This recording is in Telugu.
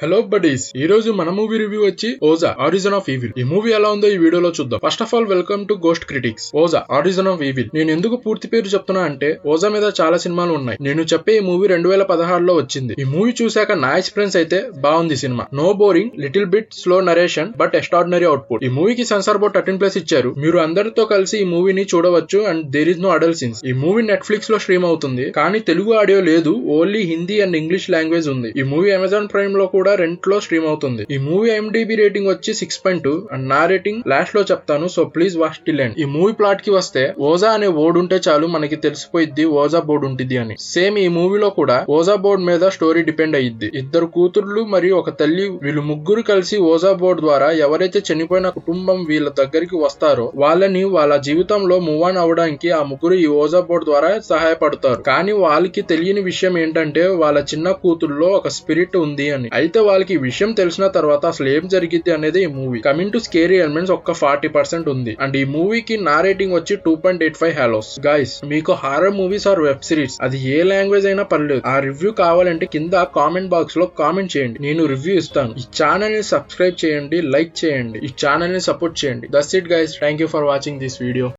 హలో బడీస్, ఈ రోజు మన మూవీ రివ్యూ వచ్చి ఓజా ఆరిజిన్ ఆఫ్ ఈవిల్. ఈ మూవీ ఎలా ఉందో ఈ వీడియోలో చూద్దాం. First of all welcome to ghost critics. Ouija origin of evil. నేను ఎందుకు పూర్తి పేరు చెప్తున్నా అంటే ఓజా మీద చాలా సినిమాలు ఉన్నాయి. నేను చెప్పే ఈ మూవీ 2016లో వచ్చింది. ఈ మూవీ చూశాక నా ఎక్స్పీరియన్స్ అయితే బాగుంది. Cinema no boring, little bit slow narration but extraordinary output. ఈ మూవీకి సెన్సార్ బోర్డ్ 13+ ఇచ్చారు. మీరు అందరితో కలిసి ఈ మూవీని చూడవచ్చు and there is no adult scenes. ఈ మూవీ నెట్ఫ్లిక్స్ లో స్ట్రీమ్ అవుతుంది, కానీ తెలుగు ఆడియో లేదు. Only Hindi and English language ఉంది. ఈ మూవీ అమెజాన్ ప్రైమ్ లో కూడా రెంట్లో స్ట్రీమ్ అవుతుంది. ఈ మూవీ IMDb రేటింగ్ వచ్చి 6.2 అండ్ నా రేటింగ్ లాస్ట్ లో చెప్తాను, so please watch till end. ఈ మూవీ ప్లాట్ కి వస్తే ఓజా అనే బోర్డు ఉంటే చాలు మనకి తెలిసిపోయిద్ది ఓజా బోర్డు ఉంటుంది అని. సేమ్ ఈ మూవీలో కూడా ఓజా బోర్డు మీద స్టోరీ డిపెండ్ అయ్యిద్ది. ఇద్దరు కూతుర్లు మరియు ఒక తల్లి, వీళ్ళు ముగ్గురు కలిసి ఓజా బోర్డు ద్వారా ఎవరైతే చనిపోయిన కుటుంబం వీళ్ళ దగ్గరికి వస్తారో వాళ్ళని వాళ్ళ జీవితంలో మూవ్ ఆన్ అవడానికి ఆ ముగ్గురు ఈ ఓజా బోర్డు ద్వారా సహాయపడతారు. కానీ వాళ్ళకి తెలియని విషయం ఏంటంటే వాళ్ళ చిన్న కూతుర్లో ఒక స్పిరిట్ ఉంది అని. అయితే వాళ్ళకి ఈ విషయం తెలిసిన తర్వాత అసలు ఏం జరిగింది అనేది ఈ movie. Coming to scary elements ఒక్క 40% ఉంది. అండ్ ఈ మూవీకి నా రేటింగ్ వచ్చి 2.85 హాలోస్. గైస్, మీకు horror movies are web series అది ఏ లాంగ్వేజ్ అయినా పర్లేదు, ఆ రివ్యూ కావాలంటే కింద కామెంట్ బాక్స్ లో కామెంట్ చేయండి, నేను రివ్యూ ఇస్తాను. ఈ ఛానల్ ని సబ్స్క్రైబ్ చేయండి, లైక్ చేయండి, ఈ ఛానల్ ని సపోర్ట్ చేయండి. That's it guys, thank you for watching this video.